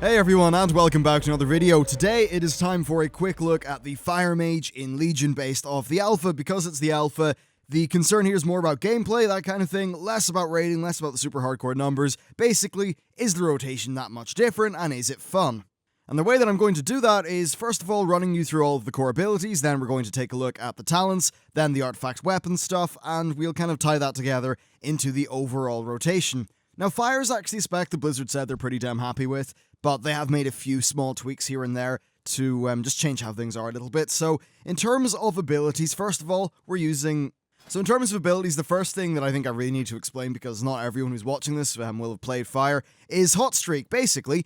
Hey everyone, and welcome back to another video. Today it is time for a quick look at the Fire Mage in Legion based off the alpha. Because it's the alpha, the concern here is more about gameplay, that kind of thing, less about rating, less about the super hardcore numbers. Basically, is the rotation that much different, and is it fun? And the way that I'm going to do that is, first of all, running you through all of the core abilities, then we're going to take a look at the talents, then the artifact weapon stuff, and we'll kind of tie that together into the overall rotation. Now, Fire is actually a spec that Blizzard said they're pretty damn happy with, but they have made a few small tweaks here and there to just change how things are a little bit. So, in terms of abilities, first of all, So in terms of abilities, the first thing that I think I really need to explain, because not everyone who's watching this will have played Fire, is Hot Streak. Basically,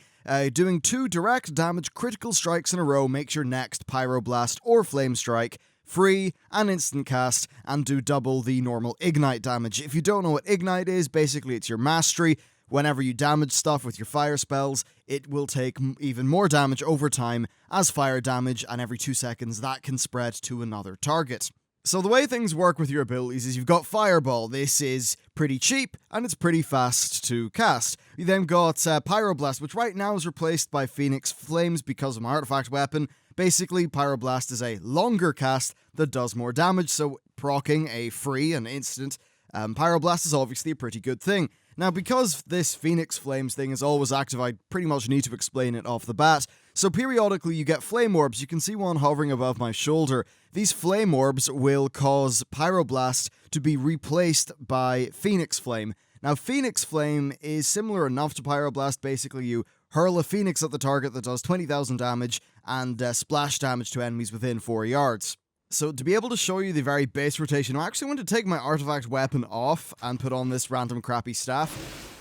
doing 2 direct damage critical strikes in a row makes your next Pyroblast or Flame Strike free and instant cast, and do double the normal Ignite damage. If you don't know what Ignite is, basically it's your mastery. Whenever you damage stuff with your fire spells, it will take even more damage over time as fire damage, and every 2 seconds that can spread to another target. So the way things work with your abilities is you've got Fireball. This is pretty cheap, and it's pretty fast to cast. You then got Pyroblast, which right now is replaced by Phoenix Flames because of my artifact weapon. Basically, Pyroblast is a longer cast that does more damage, so proccing a free and instant Pyroblast is obviously a pretty good thing. Now, because this Phoenix Flames thing is always active, I pretty much need to explain it off the bat. So periodically you get Flame Orbs. You can see one hovering above my shoulder. These Flame Orbs will cause Pyroblast to be replaced by Phoenix Flame. Now, Phoenix Flame is similar enough to Pyroblast. Basically, you hurl a Phoenix at the target that does 20,000 damage and splash damage to enemies within 4 yards. So to be able to show you the very base rotation, I'm actually going to take my artifact weapon off and put on this random crappy staff,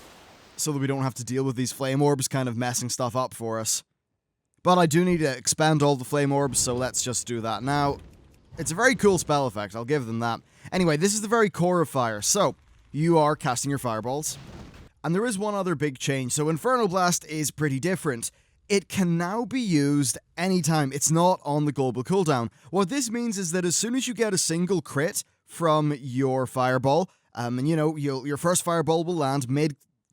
so that we don't have to deal with these flame orbs kind of messing stuff up for us. But I do need to expand all the flame orbs, so let's just do that now. It's a very cool spell effect, I'll give them that. Anyway, this is the very core of Fire. So, you are casting your fireballs. And there is one other big change. So Infernal Blast is pretty different. It can now be used anytime. It's not on the global cooldown. What this means is that as soon as you get a single crit from your fireball, and you know, your first fireball will land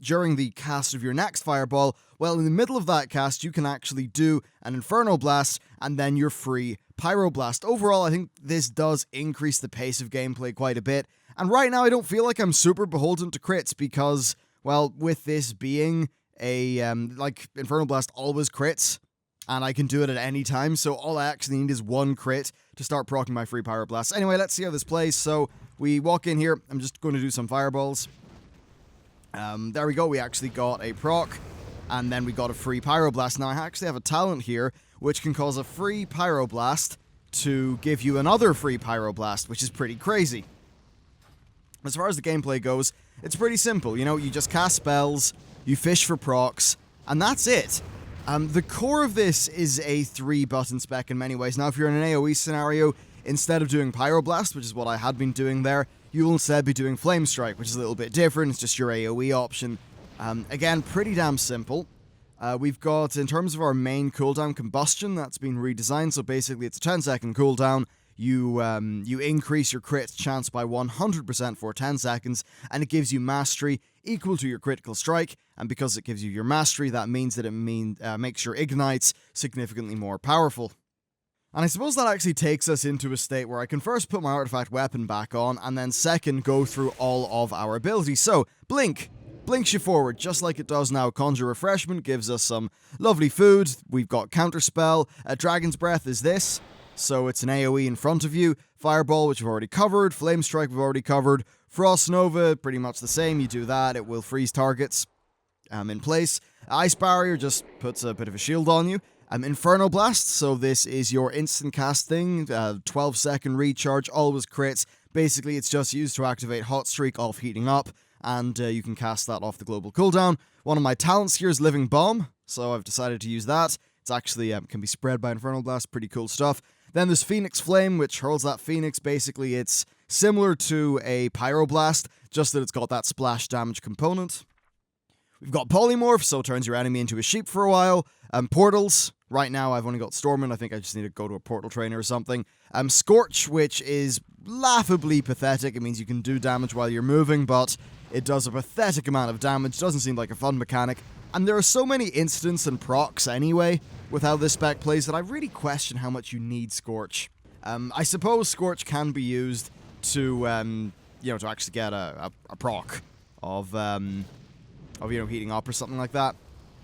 during the cast of your next fireball, well, in the middle of that cast, you can actually do an Infernal Blast, and then your free Pyroblast. Overall, I think this does increase the pace of gameplay quite a bit, and right now I don't feel like I'm super beholden to crits, because, well, with this being Infernal Blast always crits, and I can do it at any time, so all I actually need is 1 crit to start proccing my free Pyroblast. Anyway, let's see how this plays. So, we walk in here, I'm just going to do some fireballs. There we go, we actually got a proc, and then we got a free Pyroblast. Now, I actually have a talent here, which can cause a free Pyroblast to give you another free Pyroblast, which is pretty crazy. As far as the gameplay goes, it's pretty simple. You know, you just cast spells, you fish for procs, and that's it. The core of this is a 3-button spec in many ways. Now, if you're in an AoE scenario, instead of doing Pyroblast, which is what I had been doing there, you will instead be doing Flame Strike, which is a little bit different. It's just your AoE option. Again, pretty damn simple. We've got, in terms of our main cooldown, Combustion. That's been redesigned, so basically it's a 10-second cooldown. You increase your crit chance by 100% for 10 seconds, and it gives you mastery equal to your critical strike, and because it gives you your mastery, that means that it makes your ignites significantly more powerful. And I suppose that actually takes us into a state where I can first put my artifact weapon back on, and then second go through all of our abilities. So, Blink blinks you forward, just like it does now. Conjure Refreshment gives us some lovely food. We've got Counterspell. Dragon's Breath is this, so it's an AoE in front of you. Fireball, which we've already covered. Flame Strike, we've already covered. Frost Nova, pretty much the same. You do that, it will freeze targets in place. Ice Barrier just puts a bit of a shield on you. Infernal Blast, so this is your instant cast thing. 12-second recharge, always crits. Basically, it's just used to activate Hot Streak off heating up, and you can cast that off the global cooldown. One of my talents here is Living Bomb, so I've decided to use that. It's actually can be spread by Infernal Blast, pretty cool stuff. Then there's Phoenix Flame, which hurls that Phoenix. Basically, it's similar to a Pyroblast, just that it's got that splash damage component. We've got Polymorph, so it turns your enemy into a sheep for a while. Portals. Right now, I've only got Stormwind. I think I just need to go to a portal trainer or something. Scorch, which is laughably pathetic. It means you can do damage while you're moving, but it does a pathetic amount of damage. Doesn't seem like a fun mechanic. And there are so many instants and procs anyway with how this spec plays that I really question how much you need Scorch. I suppose Scorch can be used to, to actually get a proc of heating up or something like that.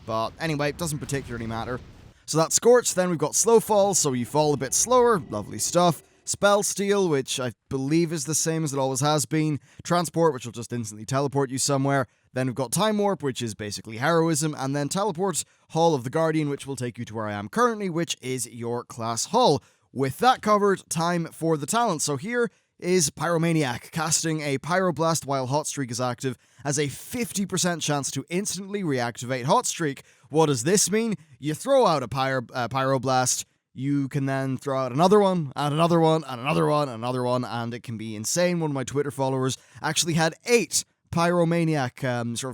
But anyway, it doesn't particularly matter. So that's Scorch. Then we've got Slow Fall, so you fall a bit slower. Lovely stuff. Spell Steal, which I believe is the same as it always has been. Transport, which will just instantly teleport you somewhere. Then we've got Time Warp, which is basically heroism. And then Teleport, Hall of the Guardian, which will take you to where I am currently, which is your class hall. With that covered, time for the talent. So here is Pyromaniac. Casting a Pyroblast while Hot Streak is active has a 50% chance to instantly reactivate Hot Streak. What does this mean? You throw out a Pyroblast, you can then throw out another one, and another one, and another one, and another one, and it can be insane. One of my Twitter followers actually had 8 Pyromaniac,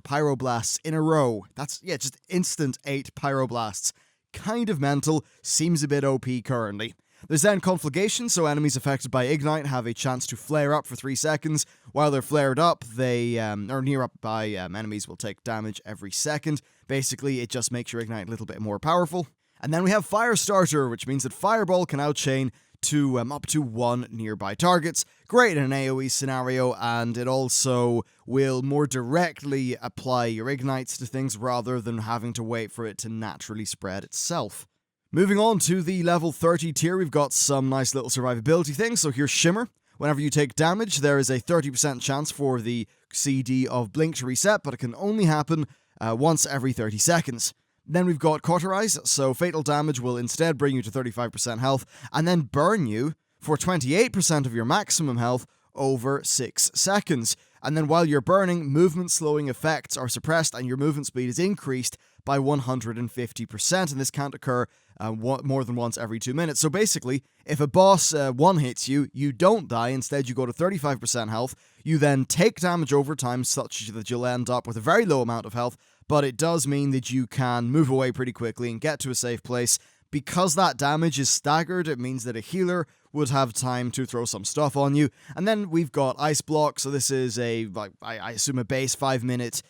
Pyroblasts in a row. That's, just instant 8 Pyroblasts. Kind of mental, seems a bit OP currently. There's then Conflagration, so enemies affected by Ignite have a chance to flare up for 3 seconds. While they're flared up, or near up by enemies will take damage every second. Basically, it just makes your Ignite a little bit more powerful. And then we have Firestarter, which means that Fireball can outchain to up to 1 nearby targets. Great in an AoE scenario, and it also will more directly apply your Ignites to things rather than having to wait for it to naturally spread itself. Moving on to the level 30 tier, we've got some nice little survivability things. So here's Shimmer. Whenever you take damage, there is a 30% chance for the CD of Blink to reset, but it can only happen once every 30 seconds. Then we've got Cauterize, so fatal damage will instead bring you to 35% health, and then burn you for 28% of your maximum health over 6 seconds. And then while you're burning, movement slowing effects are suppressed and your movement speed is increased by 150%, and this can't occur more than once every 2 minutes. So basically, if a boss one-hits you, you don't die, instead you go to 35% health, you then take damage over time such that you'll end up with a very low amount of health, but it does mean that you can move away pretty quickly and get to a safe place. Because that damage is staggered, it means that a healer would have time to throw some stuff on you. And then we've got Ice Block, so this is I assume a base 5-minute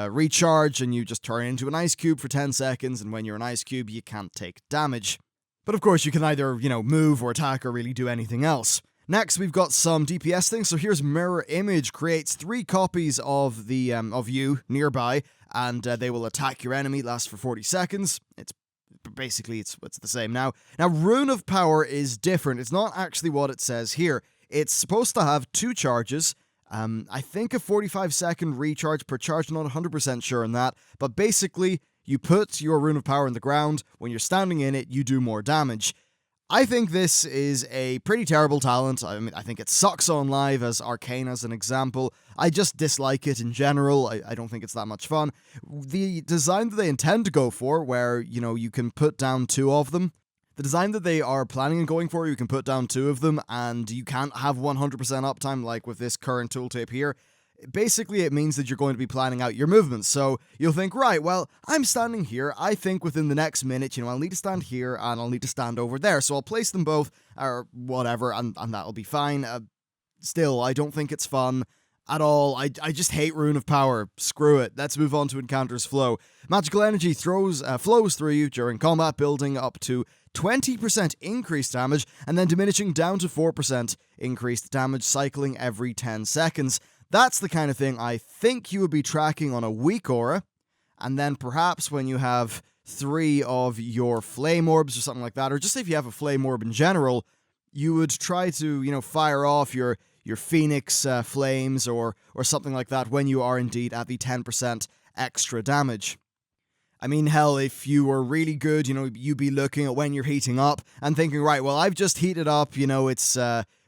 recharge, and you just turn into an ice cube for 10 seconds, and when you're an ice cube, you can't take damage. But of course, you can either, move or attack or really do anything else. Next, we've got some DPS things. So here's Mirror Image, creates 3 copies of the of you nearby, and they will attack your enemy, lasts for 40 seconds. It's the same now. Now, Rune of Power is different. It's not actually what it says here. It's supposed to have 2 charges. I think a 45-second recharge per charge. Not 100% sure on that. But basically, you put your Rune of Power in the ground. When you're standing in it, you do more damage. I think this is a pretty terrible talent. I think it sucks on live as Arcane as an example. I just dislike it in general. I don't think it's that much fun. The design that they intend to go for, where, you can put down 2 of them, the design that they are planning on going for, you can put down 2 of them, and you can't have 100% uptime like with this current tooltip here. Basically, it means that you're going to be planning out your movements. So you'll think, right, well, I'm standing here. I think within the next minute, I'll need to stand here and I'll need to stand over there. So I'll place them both or whatever, and that'll be fine. Still, I don't think it's fun at all. I just hate Rune of Power. Screw it. Let's move on to Encounter's Flow. Magical energy flows through you during combat, building up to 20% increased damage and then diminishing down to 4% increased damage, cycling every 10 seconds. That's the kind of thing I think you would be tracking on a weak aura, and then perhaps when you have 3 of your flame orbs or something like that, or just if you have a flame orb in general, you would try to, fire off your phoenix flames or something like that when you are indeed at the 10% extra damage. I mean, hell, if you were really good, you'd be looking at when you're heating up and thinking, right, well, I've just heated up, it's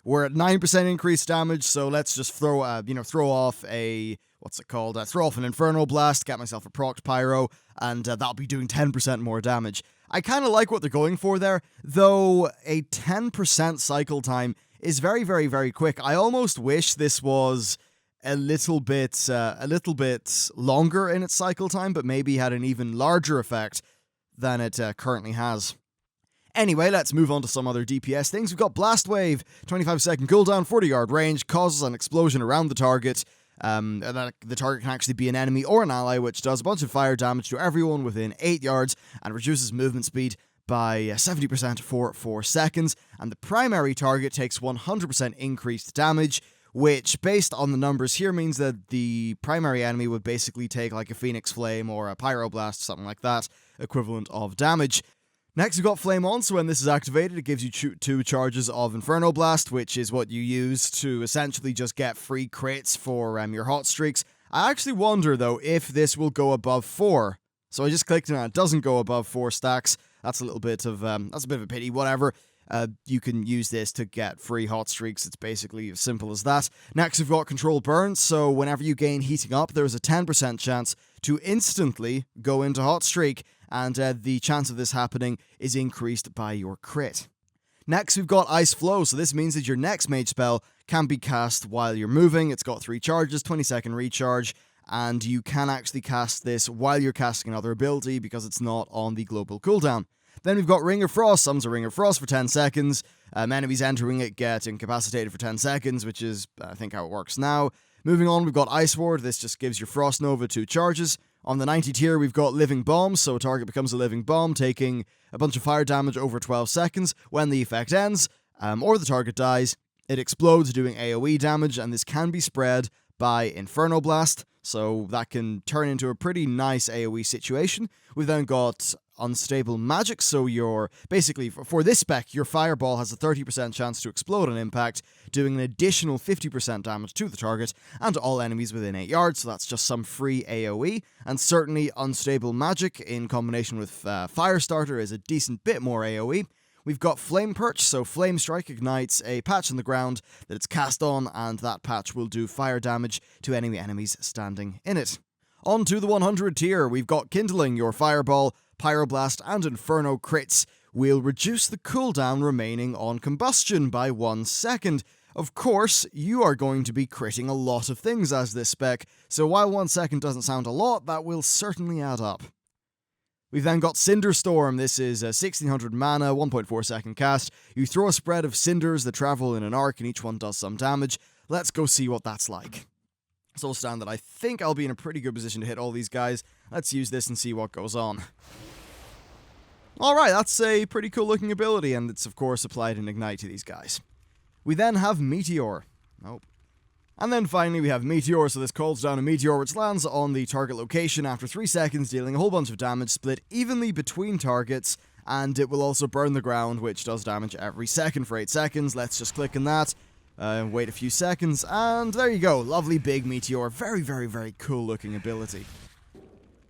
we're at 9% increased damage, so let's just throw off an Infernal Blast, get myself a proc Pyro, and that'll be doing 10% more damage. I kind of like what they're going for there, though a 10% cycle time is very, very, very quick. I almost wish this was a little bit longer in its cycle time, but maybe had an even larger effect than it currently has. Anyway, let's move on to some other DPS things. We've got Blast Wave, 25-second cooldown, 40-yard range, causes an explosion around the target. that the target can actually be an enemy or an ally, which does a bunch of fire damage to everyone within 8 yards and reduces movement speed by 70% for 4 seconds. And the primary target takes 100% increased damage, which, based on the numbers here, means that the primary enemy would basically take like a Phoenix Flame or a Pyroblast, something like that, equivalent of damage. Next, we've got Flame On, so when this is activated, it gives you 2 charges of Inferno Blast, which is what you use to essentially just get free crits for your hot streaks. I actually wonder, though, if this will go above 4. So I just clicked and it doesn't go above 4 stacks. That's a little bit of, that's a bit of a pity, whatever. You can use this to get free hot streaks. It's basically as simple as that. Next, we've got Control Burn, so whenever you gain Heating Up, there is a 10% chance to instantly go into hot streak, and the chance of this happening is increased by your crit. Next, we've got Ice Flow, so this means that your next mage spell can be cast while you're moving. It's got 3 charges, 20-second recharge, and you can actually cast this while you're casting another ability because it's not on the global cooldown. Then we've got Ring of Frost, summons a Ring of Frost for 10 seconds. Enemies entering it get incapacitated for 10 seconds, which is, I think, how it works now. Moving on, we've got Ice Ward. This just gives your Frost Nova 2 charges. On the 90 tier, we've got Living Bomb, so a target becomes a Living Bomb, taking a bunch of fire damage over 12 seconds. When the effect ends, or the target dies, it explodes, doing AoE damage, and this can be spread by Inferno Blast, so that can turn into a pretty nice AoE situation. We've then got Unstable Magic, so basically, for this spec, your Fireball has a 30% chance to explode on impact, doing an additional 50% damage to the target and to all enemies within 8 yards, so that's just some free AoE, and certainly Unstable Magic in combination with Firestarter is a decent bit more AoE. We've got Flame Perch, so Flame Strike ignites a patch in the ground that it's cast on, and that patch will do fire damage to enemy enemies standing in it. On to the 100 tier, we've got Kindling. Your Fireball, Pyroblast, and Inferno crits will reduce the cooldown remaining on Combustion by 1 second. Of course, you are going to be critting a lot of things as this spec, so while 1 second doesn't sound a lot, that will certainly add up. We've then got Cinderstorm. This is a 1600 mana, 1.4 second cast. You throw a spread of cinders that travel in an arc, and each one does some damage. Let's go see what that's like. So stand that I think I'll be in a pretty good position to hit all these guys. Let's use this and see what goes on. Alright, that's a pretty cool looking ability, and it's of course applied in Ignite to these guys. We then have Meteor. Nope. And then finally we have Meteor, so this calls down a Meteor which lands on the target location after 3 seconds, dealing a whole bunch of damage split evenly between targets, and it will also burn the ground, which does damage every second for 8 seconds. Let's just click on that, wait a few seconds, and there you go. Lovely big Meteor. Very, very, very cool looking ability.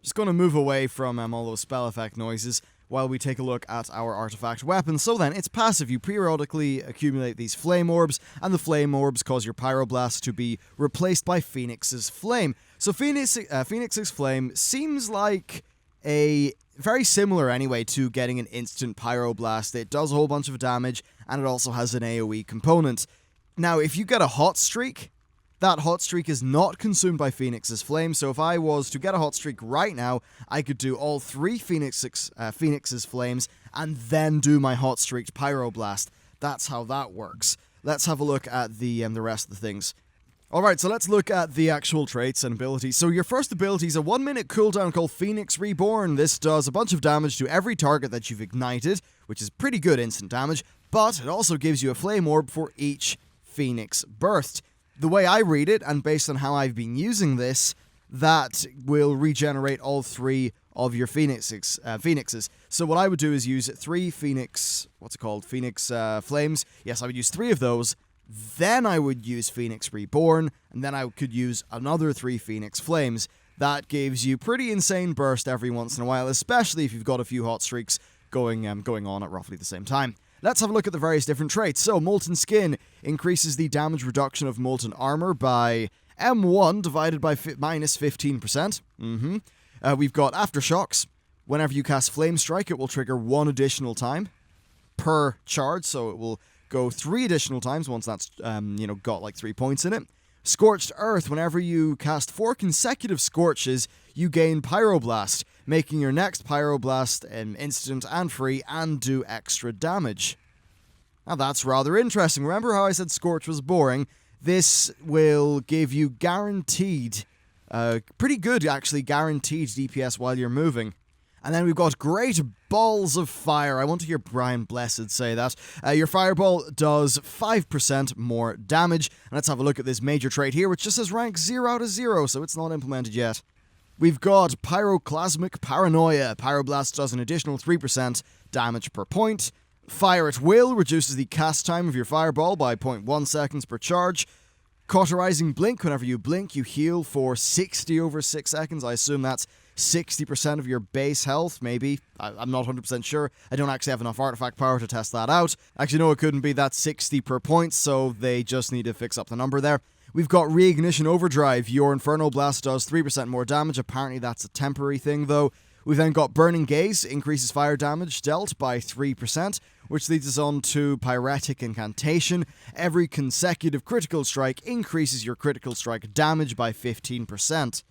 Just going to move away from all those spell effect noises while we take a look at our artifact weapon. So then, it's passive. You periodically accumulate these flame orbs, and the flame orbs cause your pyroblast to be replaced by Phoenix's Flame. So Phoenix's Flame seems like a very similar anyway to getting an instant pyroblast. It does a whole bunch of damage, and it also has an AoE component. Now, if you get a hot streak, that hot streak is not consumed by Phoenix's Flame, so if I was to get a hot streak right now, I could do all 3 Phoenix's Flames, and then do my hot streaked Pyroblast. That's how that works. Let's have a look at the rest of the things. Alright, so let's look at the actual traits and abilities. So your first ability is a 1-minute cooldown called Phoenix Reborn. This does a bunch of damage to every target that you've ignited, which is pretty good instant damage, but it also gives you a Flame Orb for each Phoenix burst. The way I read it, and based on how I've been using this, that will regenerate all 3 of your phoenixes. So what I would do is use 3 Phoenix Flames. Yes, I would use 3 of those. Then I would use Phoenix Reborn, and then I could use another 3 Phoenix Flames. That gives you pretty insane burst every once in a while, especially if you've got a few hot streaks going on at roughly the same time. Let's have a look at the various different traits. So, Molten Skin increases the damage reduction of Molten Armor by M1 divided by minus 15%. We've got Aftershocks. Whenever you cast Flame Strike, it will trigger 1 additional time per charge, so it will go 3 additional times once that's, got like 3 points in it. Scorched Earth. Whenever you cast 4 consecutive Scorches, you gain Pyroblast, making your next Pyroblast instant and free and do extra damage. Now that's rather interesting. Remember how I said Scorch was boring? this will give you guaranteed, pretty good actually, guaranteed DPS while you're moving. And then we've got Great Balls of Fire. I want to hear Brian Blessed say that. Your Fireball does 5% more damage. And let's have a look at this major trait here, which just says rank 0 out of 0, so it's not implemented yet. We've got Pyroclasmic Paranoia. Pyroblast does an additional 3% damage per point. Fire at Will reduces the cast time of your Fireball by 0.1 seconds per charge. Cauterizing Blink. Whenever you blink, you heal for 60 over 6 seconds. I assume that's 60% of your base health, maybe. I'm not 100% sure. I don't actually have enough artifact power to test that out. Actually, no, it couldn't be that 60 per point, so they just need to fix up the number there. We've got Reignition Overdrive. Your Infernal Blast does 3% more damage. Apparently that's a temporary thing, though. We've then got Burning Gaze, increases fire damage dealt by 3%, which leads us on to Pyretic Incantation. Every consecutive critical strike increases your critical strike damage by 15%.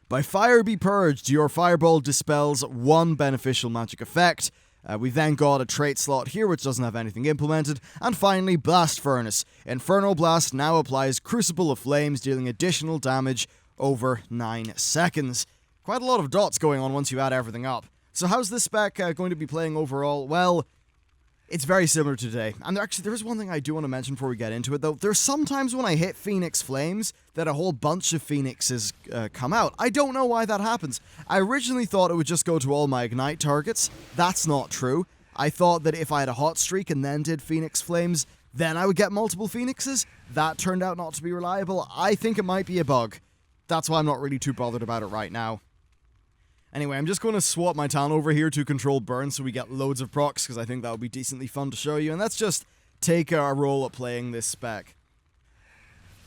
By Fire Be Purged, your Fireball dispels one beneficial magic effect. We've then got a trait slot here which doesn't have anything implemented. And finally, Blast Furnace. Infernal Blast now applies Crucible of Flames, dealing additional damage over 9 seconds. Quite a lot of dots going on once you add everything up. So how's this spec going to be playing overall? Well, it's very similar to today. And there is one thing I do want to mention before we get into it, though. There's sometimes when I hit Phoenix Flames that a whole bunch of Phoenixes come out. I don't know why that happens. I originally thought it would just go to all my Ignite targets. That's not true. I thought that if I had a hot streak and then did Phoenix Flames, then I would get multiple Phoenixes. That turned out not to be reliable. I think it might be a bug. That's why I'm not really too bothered about it right now. Anyway, I'm just going to swap my talent over here to control burn so we get loads of procs, because I think that would be decently fun to show you. And let's just take our role at playing this spec.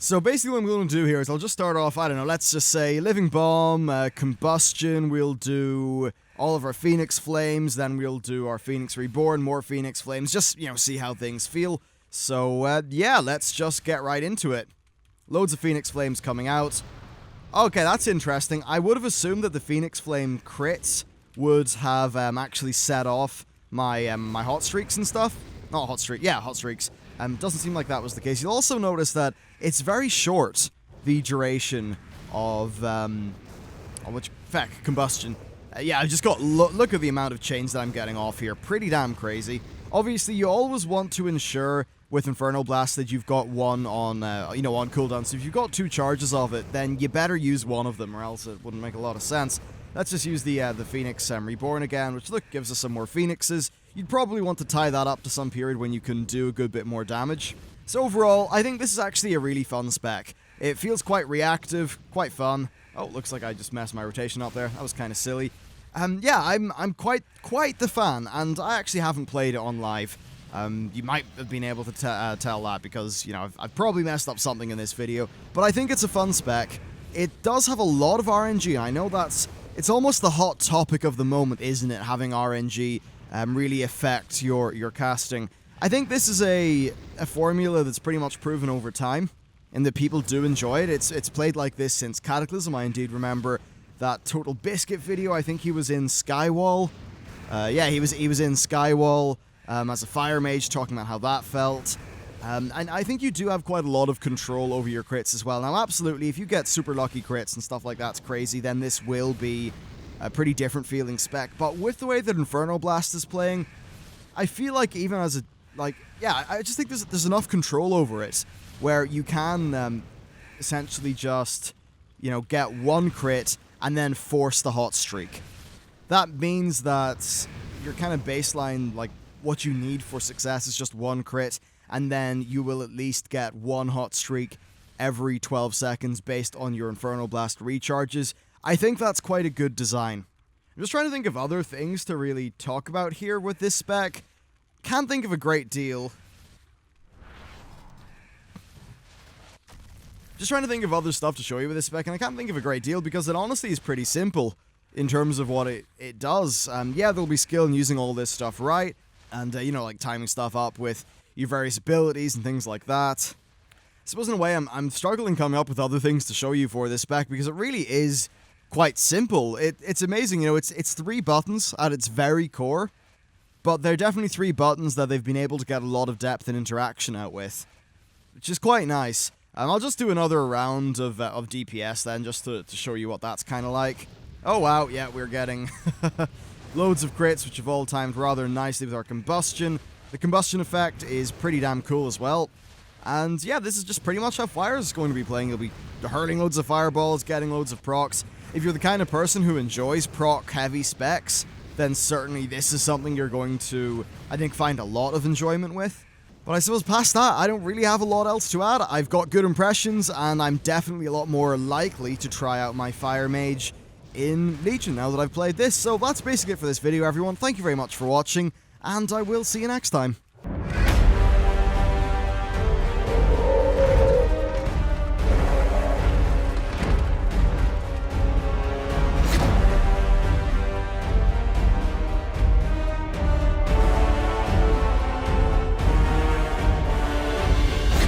So basically what I'm going to do here is I'll just start off, I don't know, let's just say Living Bomb, Combustion, we'll do all of our Phoenix Flames, then we'll do our Phoenix Reborn, more Phoenix Flames, just, see how things feel. So, yeah, let's just get right into it. Loads of Phoenix Flames coming out. Okay, that's interesting. I would have assumed that the Phoenix Flame crits would have actually set off my my hot streaks and stuff. Not hot streak, yeah, hot streaks. Doesn't seem like that was the case. You'll also notice that it's very short, the duration of which effect, combustion. Yeah, I just got look at the amount of chains that I'm getting off here. Pretty damn crazy. Obviously, you always want to ensure with Infernal Blast that you've got one on, on cooldown. So if you've got 2 charges of it, then you better use one of them, or else it wouldn't make a lot of sense. Let's just use the Phoenix Reborn again, which, look, gives us some more Phoenixes. You'd probably want to tie that up to some period when you can do a good bit more damage. So overall, I think this is actually a really fun spec. It feels quite reactive, quite fun. Oh, looks like I just messed my rotation up there. That was kind of silly. Yeah, I'm quite the fan, and I actually haven't played it on live. You might have been able to tell that because, I've probably messed up something in this video, but I think it's a fun spec. It does have a lot of RNG. I know it's almost the hot topic of the moment, isn't it? Having RNG really affect your casting. I think this is a formula that's pretty much proven over time, and that people do enjoy it. It's played like this since Cataclysm. I indeed remember that Total Biscuit video. I think he was in Skywall. Yeah, he was in Skywall. As a Fire Mage, talking about how that felt. And I think you do have quite a lot of control over your crits as well. Now, absolutely, if you get super lucky crits and stuff like that's crazy, then this will be a pretty different feeling spec. But with the way that Infernal Blast is playing, I feel like even as a, I just think there's enough control over it where you can essentially just, get one crit and then force the hot streak. That means that your kind of baseline, what you need for success is just one crit, and then you will at least get one hot streak every 12 seconds based on your Infernal Blast recharges. I think that's quite a good design. I'm just trying to think of other things to really talk about here with this spec. Can't think of a great deal. Just trying to think of other stuff to show you with this spec, and I can't think of a great deal because it honestly is pretty simple in terms of what it does. Yeah, there'll be skill in using all this stuff right. And, timing stuff up with your various abilities and things like that. I suppose in a way I'm struggling coming up with other things to show you for this spec because it really is quite simple. It's amazing, it's 3 buttons at its very core, but they're definitely 3 buttons that they've been able to get a lot of depth and interaction out with, which is quite nice. I'll just do another round of DPS then, just to show you what that's kind of like. Oh wow, yeah, we're getting loads of crits, which have all timed rather nicely with our combustion. The combustion effect is pretty damn cool as well. And yeah, this is just pretty much how Fire is going to be playing. You'll be hurling loads of fireballs, getting loads of procs. If you're the kind of person who enjoys proc-heavy specs, then certainly this is something you're going to, I think, find a lot of enjoyment with. But I suppose past that, I don't really have a lot else to add. I've got good impressions, and I'm definitely a lot more likely to try out my Fire Mage in Legion now that I've played this. So that's basically it for this video, everyone. Thank you very much for watching, and I will see you next time.